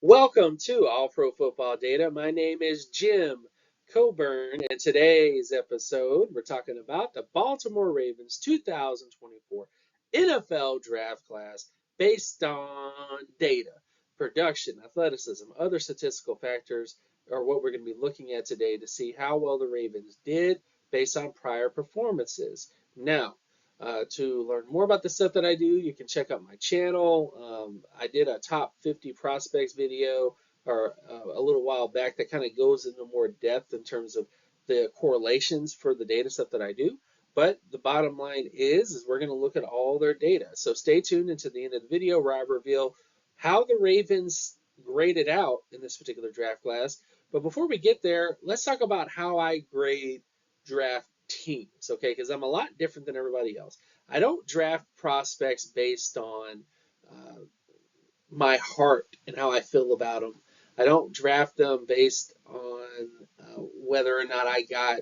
Welcome to All Pro Football Data. My name is Jim Coburn, and today's episode we're talking about the Baltimore Ravens 2024 NFL Draft Class based on data, production, athleticism, other statistical factors are what we're going to be looking at today to see how well the Ravens did based on prior performances. Now, to learn more about the stuff that I do, you can check out my channel. I did a top 50 prospects video a little while back that kind of goes into more depth in terms of the correlations for the data stuff that I do. But the bottom line is we're going to look at all their data. So stay tuned until the end of the video where I reveal how the Ravens graded out in this particular draft class. But before we get there, let's talk about how I grade draft teams, okay? Because I'm a lot different than everybody else. I don't draft prospects based on uh, my heart and how I feel about them. I don't draft them based on whether or not I got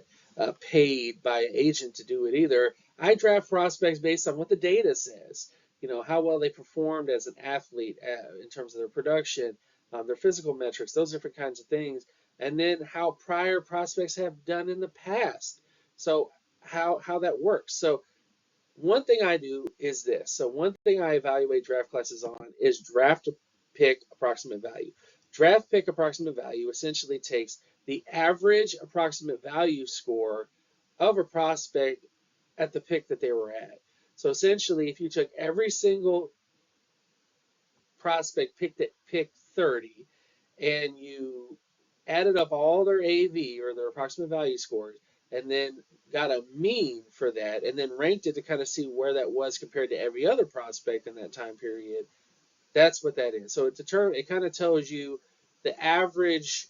paid by an agent to do it either. I draft prospects based on what the data says. You know, how well they performed as an athlete in terms of their production, their physical metrics, those different kinds of things, and then how prior prospects have done in the past. So how that works. So one thing I do is this. So one thing I evaluate draft classes on is draft pick approximate value. Draft pick approximate value essentially takes the average approximate value score of a prospect at the pick that they were at. So essentially, if you took every single prospect picked at pick 30 and you added up all their AV or their approximate value scores and then got a mean for that and then ranked it to kind of see where that was compared to every other prospect in that time period, that's what that is. So it kind of tells you the average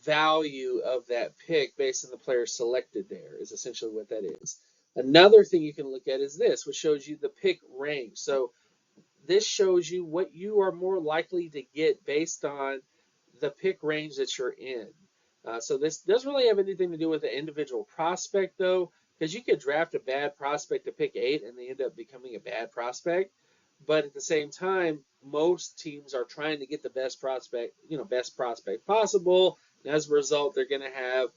value of that pick based on the player selected there is essentially what that is. Another thing you can look at is this, which shows you the pick range. So this shows you what you are more likely to get based on the pick range that you're in. So this doesn't really have anything to do with the individual prospect, though, because you could draft a bad prospect to pick 8 and they end up becoming a bad prospect. But at the same time, most teams are trying to get the best prospect possible. And as a result, they're going to have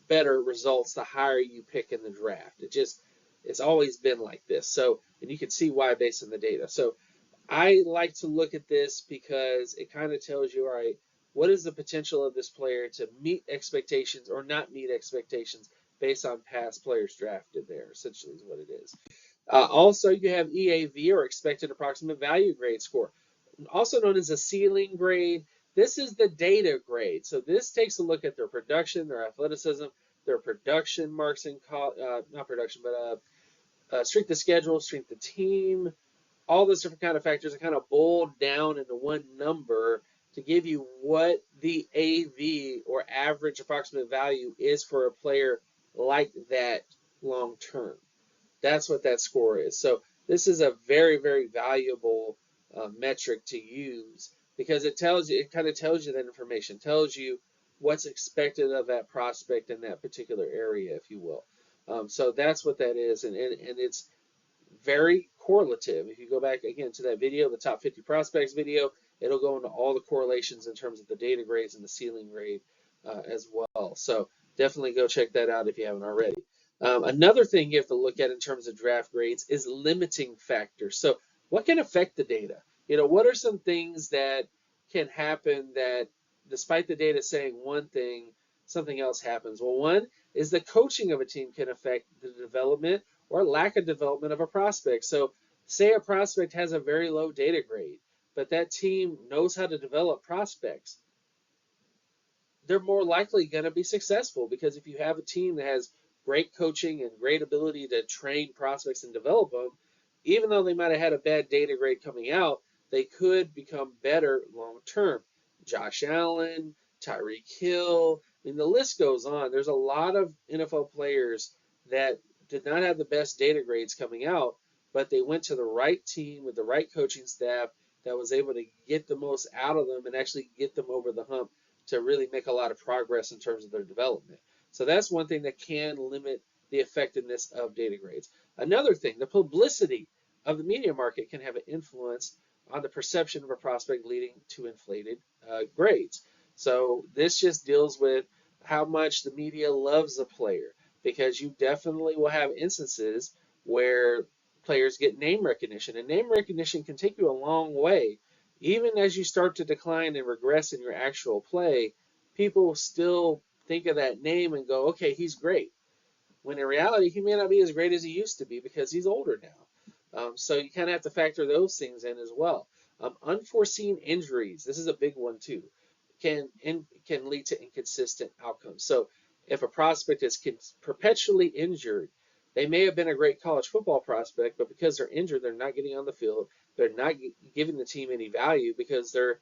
better results the higher you pick in the draft. It's always been like this. So, and you can see why based on the data. So I like to look at this because it kind of tells you, all right, what is the potential of this player to meet expectations or not meet expectations based on past players drafted there, essentially is what it is. Also, you have EAV or expected approximate value grade score, also known as a ceiling grade. This is the data grade. So this takes a look at their production, their athleticism, their production marks in not production, but strength of schedule, strength of team, all those different kind of factors are kind of boiled down into one number to give you what the AV or average approximate value is for a player like that long term. That's what that score is. So this is a very, very valuable metric to use because it kind of tells you that information, tells you what's expected of that prospect in that particular area, if you will. So that's what that is, and it's very correlative. If you go back again to that video, the top 50 prospects video, it'll go into all the correlations in terms of the data grades and the ceiling grade as well. So definitely go check that out if you haven't already. Another thing you have to look at in terms of draft grades is limiting factors. So what can affect the data? You know, what are some things that can happen that despite the data saying one thing, something else happens? Well, one is the coaching of a team can affect the development or lack of development of a prospect. So say a prospect has a very low data grade, but that team knows how to develop prospects. They're more likely going to be successful because if you have a team that has great coaching and great ability to train prospects and develop them, even though they might have had a bad data grade coming out, they could become better long term. Josh Allen, Tyreek Hill, I mean, the list goes on. There's a lot of NFL players that did not have the best data grades coming out, but they went to the right team with the right coaching staff that was able to get the most out of them and actually get them over the hump to really make a lot of progress in terms of their development. So that's one thing that can limit the effectiveness of data grades. Another thing, the publicity of the media market can have an influence on the perception of a prospect, leading to inflated grades. So this just deals with how much the media loves a player, because you definitely will have instances where players get name recognition, and name recognition can take you a long way. Even as you start to decline and regress in your actual play, people still think of that name and go, okay, he's great. When in reality, he may not be as great as he used to be because he's older now. So you kind of have to factor those things in as well. Unforeseen injuries, this is a big one too, can lead to inconsistent outcomes. So if a prospect is perpetually injured, they may have been a great college football prospect, but because they're injured, they're not getting on the field. They're not giving the team any value because they're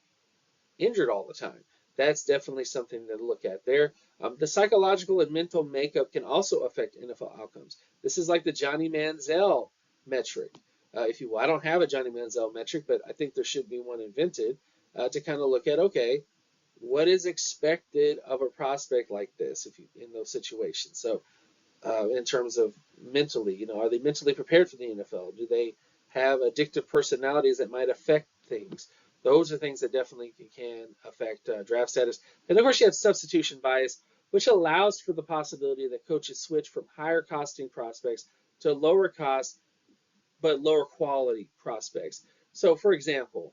injured all the time. That's definitely something to look at there. The psychological and mental makeup can also affect NFL outcomes. This is like the Johnny Manziel metric, if you will. I don't have a Johnny Manziel metric, but I think there should be one invented to kind of look at, okay, what is expected of a prospect like this if you in those situations. So in terms of mentally, are they mentally prepared for the NFL? Do they have addictive personalities that might affect things? Those are things that definitely can affect draft status. And of course, you have substitution bias, which allows for the possibility that coaches switch from higher costing prospects to lower cost but lower quality prospects. So, for example,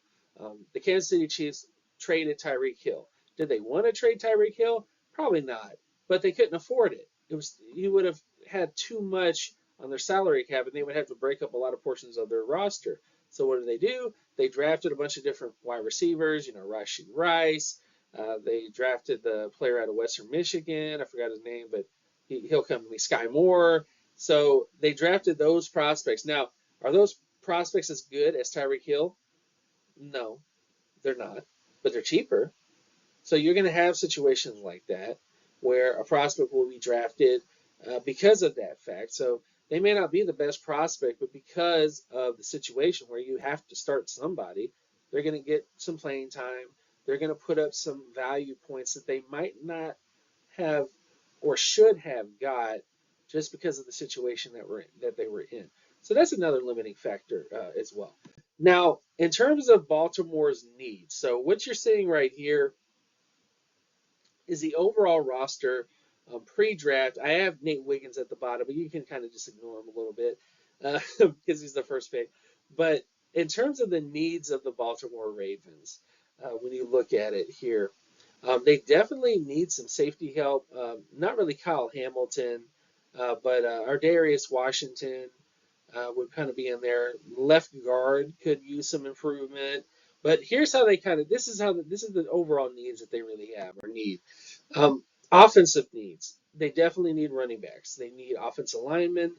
the Kansas City Chiefs traded Tyreek Hill. Did they want to trade Tyreek Hill? Probably not, but they couldn't afford it. You would have had too much on their salary cap, and they would have to break up a lot of portions of their roster. So what do? They drafted a bunch of different wide receivers. Rashee Rice. They drafted the player out of Western Michigan. I forgot his name, but he'll come to me. Sky Moore. So they drafted those prospects. Now, are those prospects as good as Tyreek Hill? No, they're not, but they're cheaper. So you're going to have situations like that where a prospect will be drafted because of that fact. So they may not be the best prospect, but because of the situation where you have to start somebody, they're going to get some playing time. They're going to put up some value points that they might not have or should have got just because of the situation that they were in. So that's another limiting factor as well. Now, in terms of Baltimore's needs, so what you're seeing right here is the overall roster pre-draft. I have Nate Wiggins at the bottom, but you can kind of just ignore him a little bit because he's the first pick. But in terms of the needs of the Baltimore Ravens, when you look at it here, they definitely need some safety help. Not really Kyle Hamilton, but Ardarius Washington would kind of be in there. Left guard could use some improvement. But here's how they kind of this is the overall needs that they really have or need. Offensive needs. They definitely need running backs. They need offensive linemen.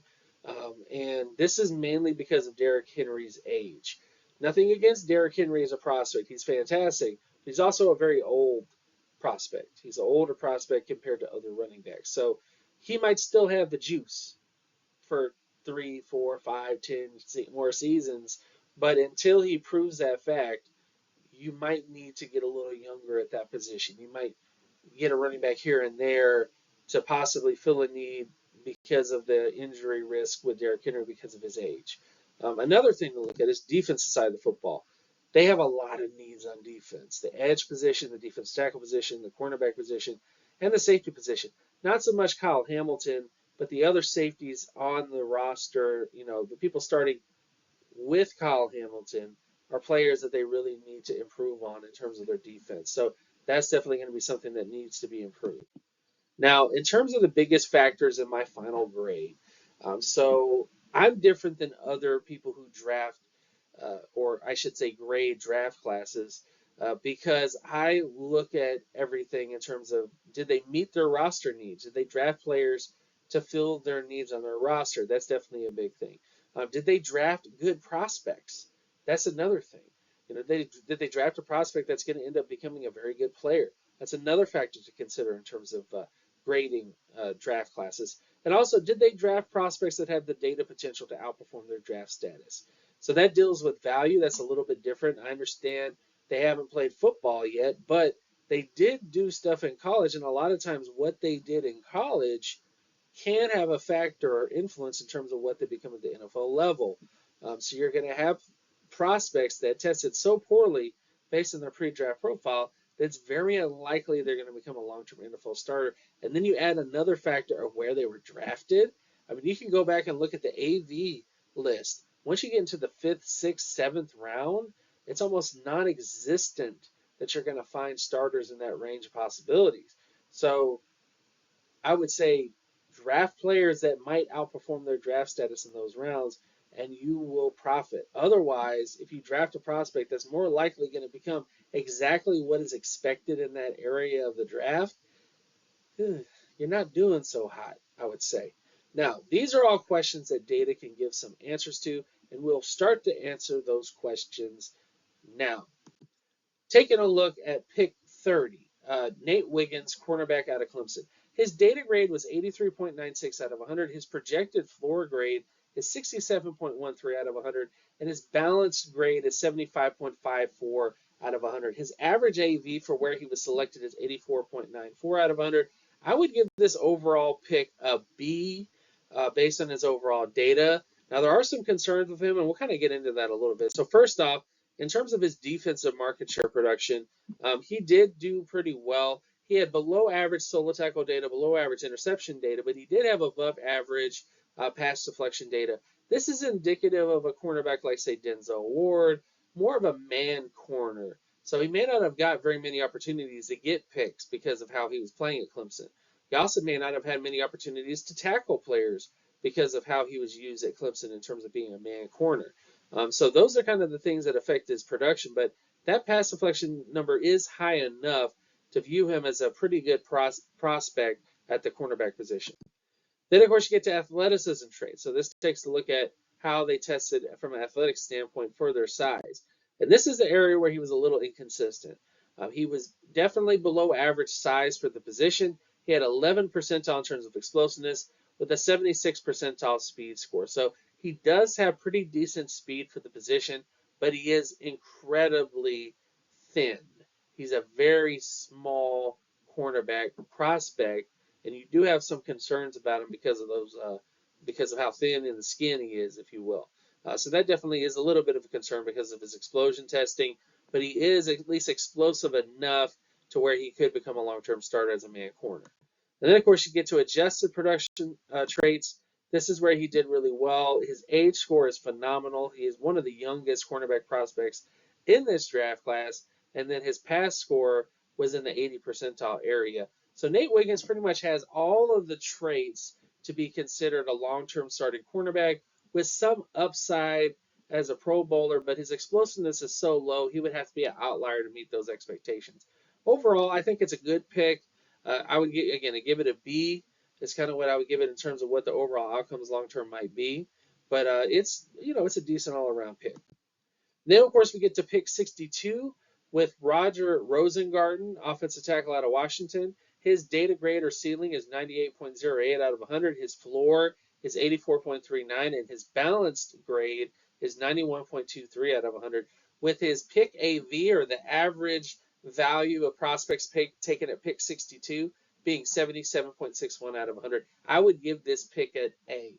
And this is mainly because of Derrick Henry's age. Nothing against Derrick Henry as a prospect. He's fantastic. He's also a very old prospect. He's an older prospect compared to other running backs. So he might still have the juice for 3, 4, 5, 10 more seasons. But until he proves that fact, you might need to get a little younger at that position. You might get a running back here and there to possibly fill a need because of the injury risk with Derrick Henry because of his age. Another thing to look at is defensive side of the football. They have a lot of needs on defense. The edge position, the defense tackle position, the cornerback position, and the safety position. Not so much Kyle Hamilton, but the other safeties on the roster, the people starting with Kyle Hamilton are players that they really need to improve on in terms of their defense. So that's definitely going to be something that needs to be improved. Now, in terms of the biggest factors in my final grade, so I'm different than other people who draft, or I should say grade draft classes, because I look at everything in terms of did they meet their roster needs? Did they draft players to fill their needs on their roster? That's definitely a big thing. Did they draft good prospects? That's another thing. Did they draft a prospect that's going to end up becoming a very good player? That's another factor to consider in terms of grading draft classes. And also, did they draft prospects that have the data potential to outperform their draft status? So that deals with value. That's a little bit different. I understand they haven't played football yet, but they did do stuff in college. And a lot of times, what they did in college can have a factor or influence in terms of what they become at the NFL level. So you're going to have prospects that tested so poorly based on their pre-draft profile that it's very unlikely they're going to become a long-term NFL starter. And then you add another factor of where they were drafted. I mean, you can go back and look at the AV list. Once you get into the 5th, 6th, 7th round, it's almost non-existent that you're going to find starters in that range of possibilities. So I would say draft players that might outperform their draft status in those rounds, and you will profit. Otherwise, if you draft a prospect that's more likely going to become exactly what is expected in that area of the draft, you're not doing so hot, I would say. Now, these are all questions that data can give some answers to, and we'll start to answer those questions now. Taking a look at pick 30, Nate Wiggins, cornerback out of Clemson. His data grade was 83.96 out of 100. His projected floor grade is 67.13 out of 100, and his balanced grade is 75.54 out of 100. His average AV for where he was selected is 84.94 out of 100. I would give this overall pick a B based on his overall data. Now, there are some concerns with him, and we'll kind of get into that a little bit. So first off, in terms of his defensive market share production, he did do pretty well. He had below average solo tackle data, below average interception data, but he did have above average pass deflection data. This is indicative of a cornerback like, say, Denzel Ward, more of a man corner. So he may not have got very many opportunities to get picks because of how he was playing at Clemson. He also may not have had many opportunities to tackle players because of how he was used at Clemson in terms of being a man corner. So those are kind of the things that affect his production, but that pass deflection number is high enough to view him as a pretty good prospect at the cornerback position. Then, of course, you get to athleticism traits. So this takes a look at how they tested from an athletic standpoint for their size. And this is the area where he was a little inconsistent. He was definitely below average size for the position. He had 11 percentile in terms of explosiveness with a 76 percentile speed score. So he does have pretty decent speed for the position, but he is incredibly thin. He's a very small cornerback prospect, and you do have some concerns about him because of those, because of how thin in the skin he is, if you will. So that definitely is a little bit of a concern because of his explosion testing, but he is at least explosive enough to where he could become a long-term starter as a man corner. And then, of course, you get to adjusted production traits. This is where he did really well. His age score is phenomenal. He is one of the youngest cornerback prospects in this draft class. And then his pass score was in the 80 percentile area. So Nate Wiggins pretty much has all of the traits to be considered a long-term starting cornerback with some upside as a Pro Bowler, but his explosiveness is so low, he would have to be an outlier to meet those expectations. Overall, I think it's a good pick. I would give it a B. It's kind of what I would give it in terms of what the overall outcomes long term might be. But it's a decent all around pick. Then of course we get to pick 62 with Roger Rosengarten, offensive tackle out of Washington. His data grade or ceiling is 98.08 out of 100. His floor is 84.39, and his balanced grade is 91.23 out of 100. With his pick AV, or the average value of prospects taken at pick 62, being 77.61 out of 100, I would give this pick an A.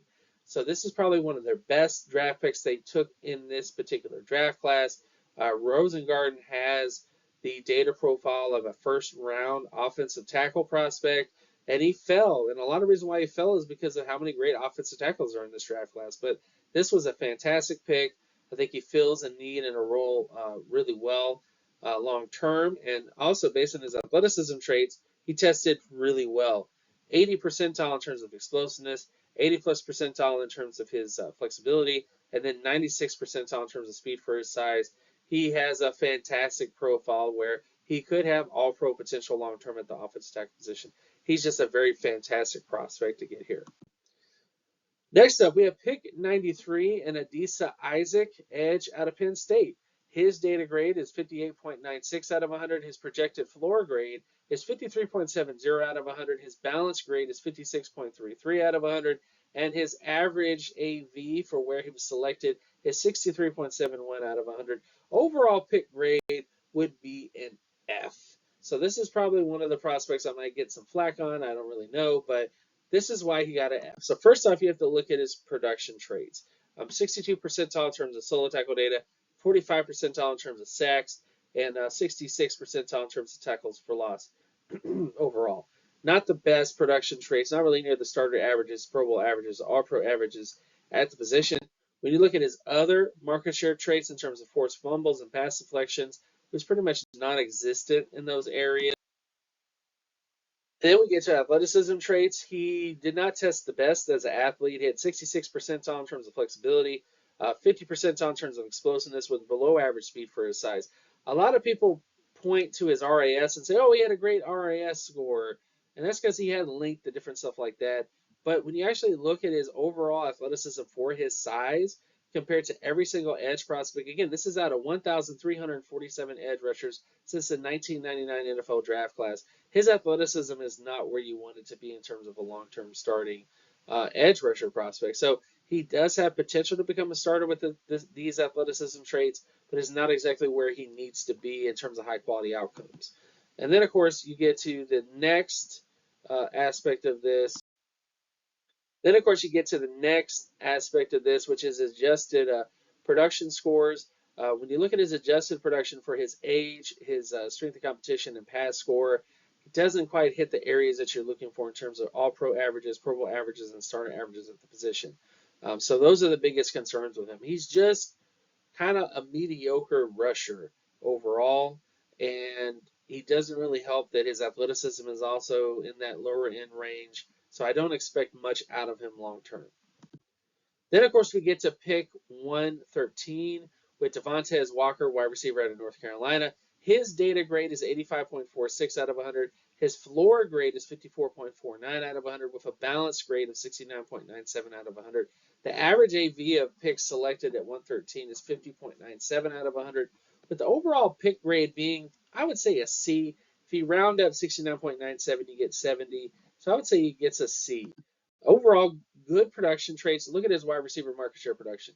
So this is probably one of their best draft picks they took in this particular draft class. Rosengarten has the data profile of a first-round offensive tackle prospect, and he fell. And a lot of reason why he fell is because of how many great offensive tackles are in this draft class. But this was a fantastic pick. I think he fills a need and a role really well long term, and also based on his athleticism traits, he tested really well. 80 percentile in terms of explosiveness, 80 plus percentile in terms of his flexibility, and then 96 percentile in terms of speed for his size. He has a fantastic profile where he could have all-pro potential long-term at the offensive tackle position. He's just a very fantastic prospect to get here. Next up, we have pick 93 and Adisa Isaac, edge out of Penn State. His data grade is 58.96 out of 100. His projected floor grade is 53.70 out of 100. His balance grade is 56.33 out of 100. And his average AV for where he was selected is 63.71 out of 100. Overall pick grade would be an F. So this is probably one of the prospects I might get some flack on. I don't really know, but this is why he got an F. So first off, you have to look at his production traits. 62 percentile in terms of solo tackle data, 45 percentile in terms of sacks, and 66 percentile in terms of tackles for loss overall. Not the best production traits, not really near the starter averages, Pro Bowl averages, all pro averages at the position. When you look at his other market share traits in terms of forced fumbles and pass deflections, it was pretty much non existent in those areas. Then we get to athleticism traits. He did not test the best as an athlete. He had 66 percentile in terms of flexibility, 50 percentile in terms of explosiveness with below average speed for his size. A lot of people point to his RAS and say, oh, he had a great RAS score. And that's because he had length and different stuff like that. But when you actually look at his overall athleticism for his size compared to every single edge prospect, again, this is out of 1,347 edge rushers since the 1999 NFL draft class. His athleticism is not where you want it to be in terms of a long-term starting edge rusher prospect. So he does have potential to become a starter with these athleticism traits, but is not exactly where he needs to be in terms of high-quality outcomes. And then, of course, you get to the next aspect of this. Then, of course, you get to the next aspect of this, which is adjusted production scores. When you look at his adjusted production for his age, his strength of competition, and pass score, it doesn't quite hit the areas that you're looking for in terms of all pro averages, Pro Bowl averages, and starter averages at the position. So those are the biggest concerns with him. He's just kind of a mediocre rusher overall, and he doesn't really help that his athleticism is also in that lower end range. So I don't expect much out of him long term. Then, of course, we get to pick 113 with Devontae Walker, wide receiver out of North Carolina. His data grade is 85.46 out of 100. His floor grade is 54.49 out of 100 with a balanced grade of 69.97 out of 100. The average AV of picks selected at 113 is 50.97 out of 100, with the overall pick grade being, I would say, a C. If you round up 69.97, you get 70. So I would say he gets a C. Overall, good production traits. Look at his wide receiver market share production.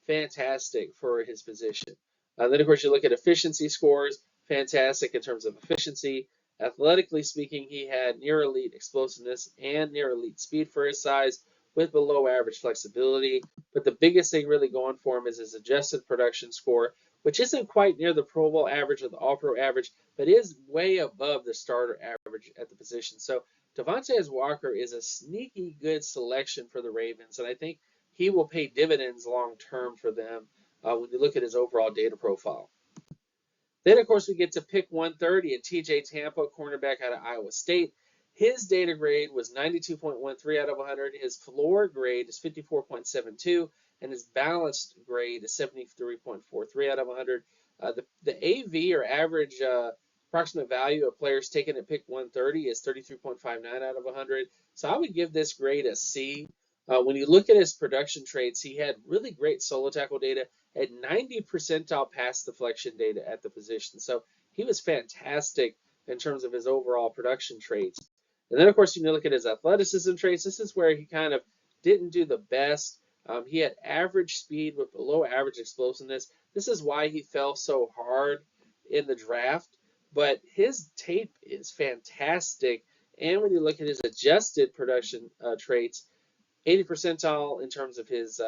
Fantastic for his position. Then, of course, you look at efficiency scores. Fantastic in terms of efficiency. Athletically speaking, he had near elite explosiveness and near elite speed for his size with below average flexibility. But the biggest thing really going for him is his adjusted production score, which isn't quite near the Pro Bowl average or the All Pro average, but is way above the starter average at the position. So Devontae Walker is a sneaky good selection for the Ravens, and I think he will pay dividends long term for them when you look at his overall data profile. Then, of course, we get to pick 130 and TJ Tampa, cornerback out of Iowa State. His data grade was 92.13 out of 100. His floor grade is 54.72, and his balanced grade is 73.43 out of 100. The AV or average approximate value of players taken at pick 130 is 33.59 out of 100. So I would give this grade a C. When you look at his production traits, he had really great solo tackle data at 90 percentile pass deflection data at the position. So he was fantastic in terms of his overall production traits. And then, of course, you look at his athleticism traits. This is where he kind of didn't do the best. He had average speed with below average explosiveness. This is why he fell so hard in the draft. But his tape is fantastic. And when you look at his adjusted production traits, 80 percentile in terms of his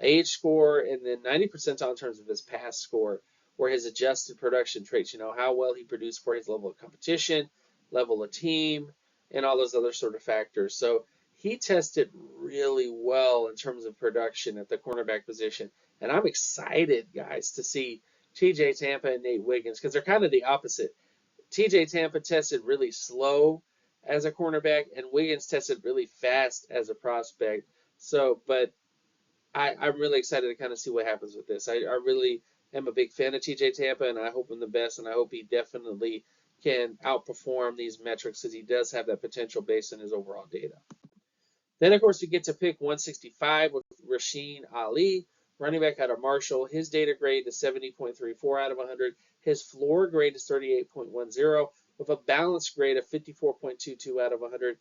age score, and then 90 percentile in terms of his pass score, or his adjusted production traits. You know, how well he produced for his level of competition, level of team, and all those other sort of factors. So he tested really well in terms of production at the cornerback position. And I'm excited, guys, to see TJ Tampa and Nate Wiggins, because they're kind of the opposite. TJ Tampa tested really slow as a cornerback, and Wiggins tested really fast as a prospect. So, but I'm really excited to kind of see what happens with this. I really am a big fan of TJ Tampa, and I hope him the best, and I hope he definitely can outperform these metrics because he does have that potential based on his overall data. Then, of course, you get to pick 165 with Rasheen Ali, running back out of Marshall. His data grade is 70.34 out of 100. His floor grade is 38.10 with a balanced grade of 54.22 out of 100.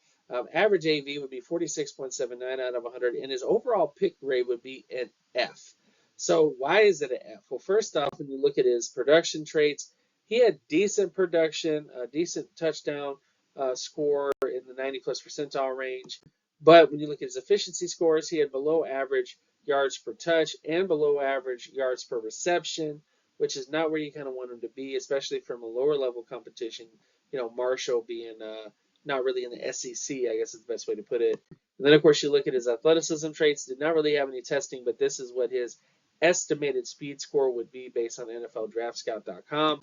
Average AV would be 46.79 out of 100, and his overall pick grade would be an F. So why is it an F? Well, first off, when you look at his production traits, he had decent production, a decent touchdown score in the 90 plus percentile range. But when you look at his efficiency scores, he had below average yards per touch and below average yards per reception, which is not where you kind of want him to be, especially from a lower level competition. Marshall being not really in the SEC, I guess is the best way to put it. And then, of course, you look at his athleticism traits, did not really have any testing, but this is what his estimated speed score would be based on NFLDraftScout.com.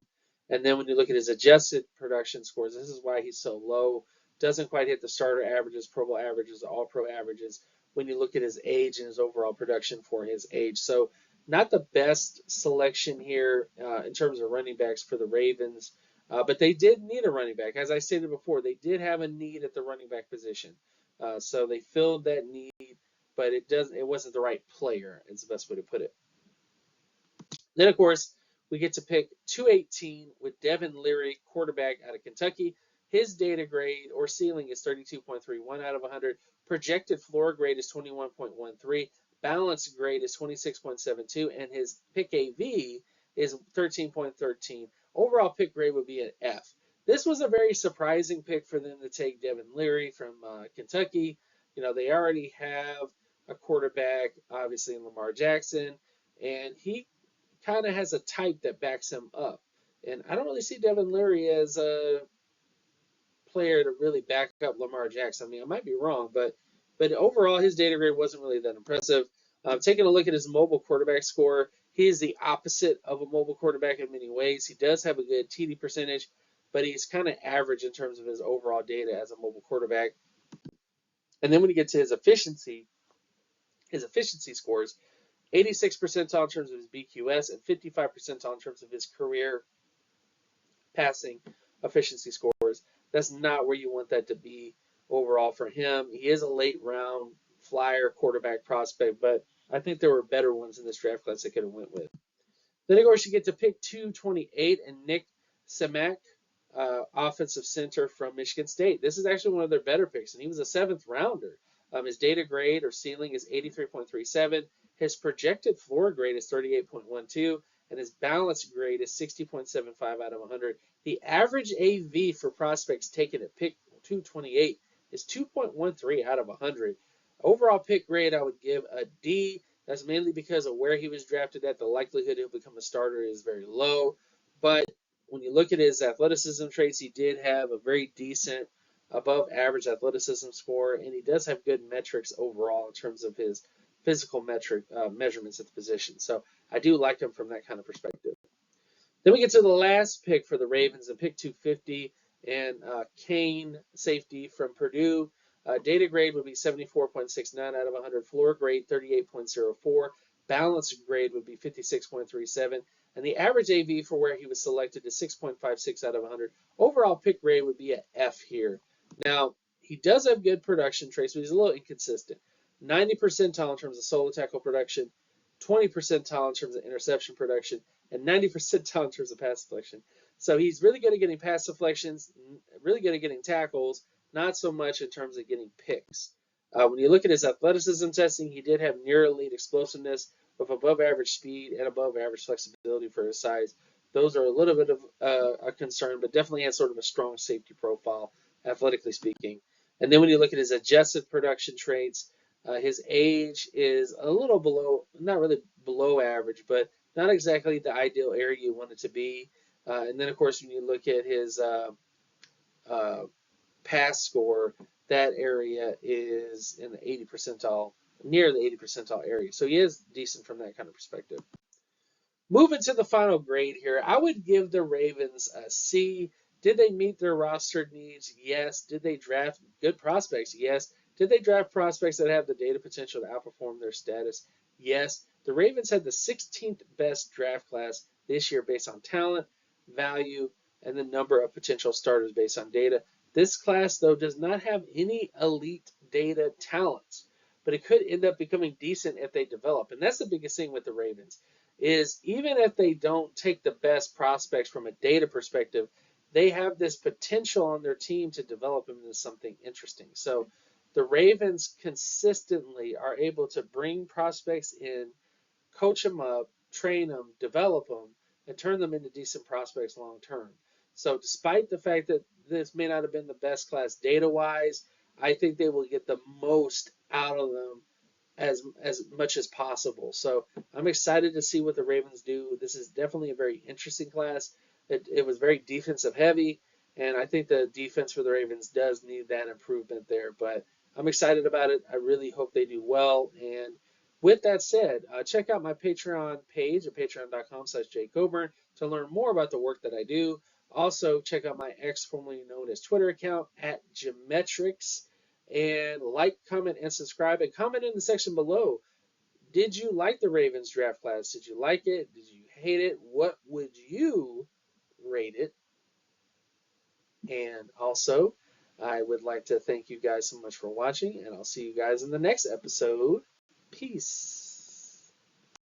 And then when you look at his adjusted production scores, this is why he's so low. Doesn't quite hit the starter averages, Pro Bowl averages, all pro averages when you look at his age and his overall production for his age. So not the best selection here in terms of running backs for the Ravens. But they did need a running back. As I stated before, they did have a need at the running back position. So they filled that need, but it wasn't the right player, is the best way to put it. Then, of course, we get to pick 218 with Devin Leary, quarterback out of Kentucky. His data grade or ceiling is 32.31 out of 100. Projected floor grade is 21.13. Balance grade is 26.72. And his pick AV is 13.13. Overall pick grade would be an F. This was a very surprising pick for them to take Devin Leary from Kentucky. They already have a quarterback, obviously, in Lamar Jackson. And he kind of has a type that backs him up. And I don't really see Devin Leary as a player to really back up Lamar Jackson. I mean, I might be wrong, but overall, his data grade wasn't really that impressive. Taking a look at his mobile quarterback score, he is the opposite of a mobile quarterback in many ways. He does have a good TD percentage, but he's kind of average in terms of his overall data as a mobile quarterback. And then when you get to his efficiency scores, 86 percentile in terms of his BQS and 55 percentile in terms of his career passing efficiency scores. That's not where you want that to be overall for him. He is a late round flyer quarterback prospect, but I think there were better ones in this draft class they could have went with. Then, of course, you get to pick 228 and Nick Semak, offensive center from Michigan State. This is actually one of their better picks, and he was a 7th rounder. His data grade or ceiling is 83.37. His projected floor grade is 38.12, and his balance grade is 60.75 out of 100. The average AV for prospects taken at pick 228 is 2.13 out of 100. Overall pick grade, I would give a D. That's mainly because of where he was drafted at. The likelihood he'll become a starter is very low. But when you look at his athleticism traits, he did have a very decent, above average athleticism score, and he does have good metrics overall in terms of his physical measurements at the position. So I do like him from that kind of perspective. Then we get to the last pick for the Ravens, and pick 250, and Kane, safety from Purdue. Data grade would be 74.69 out of 100. Floor grade 38.04. Balance grade would be 56.37. And the average AV for where he was selected is 6.56 out of 100. Overall pick grade would be an F here. Now, he does have good production traits, but he's a little inconsistent. 90 percentile in terms of solo tackle production, 20 percentile in terms of interception production, and 90 percentile in terms of pass deflection. So he's really good at getting pass deflections, really good at getting tackles, not so much in terms of getting picks. When you look at his athleticism testing, he did have near elite explosiveness with above average speed and above average flexibility for his size. Those are a little bit of a concern, but definitely has sort of a strong safety profile, athletically speaking. And then when you look at his adjusted production traits, his age is a little below, not really below average, but not exactly the ideal area you want it to be. And then, of course, when you look at his pass score, that area is in the 80 percentile, near the 80 percentile area. So he is decent from that kind of perspective. Moving to the final grade here, I would give the Ravens a C. Did they meet their roster needs? Yes. Did they draft good prospects? Yes. Did they draft prospects that have the data potential to outperform their status? Yes. The Ravens had the 16th best draft class this year based on talent, value, and the number of potential starters based on data. This class, though, does not have any elite data talents, but it could end up becoming decent if they develop. And that's the biggest thing with the Ravens, is even if they don't take the best prospects from a data perspective, they have this potential on their team to develop them into something interesting. So the Ravens consistently are able to bring prospects in, coach them up, train them, develop them, and turn them into decent prospects long term. So despite the fact that this may not have been the best class data-wise, I think they will get the most out of them as much as possible. So I'm excited to see what the Ravens do. This is definitely a very interesting class. It was very defensive heavy, and I think the defense for the Ravens does need that improvement there. But I'm excited about it. I really hope they do well. And with that said, check out my Patreon page at patreon.com/jcoburn to learn more about the work that I do. Also, check out my ex formerly known as Twitter account at Geometrics, and like, comment, and subscribe, and comment in the section below. Did you like the Ravens draft class? Did you like it? Did you hate it? What would you rate it? And also, I would like to thank you guys so much for watching, and I'll see you guys in the next episode. Peace.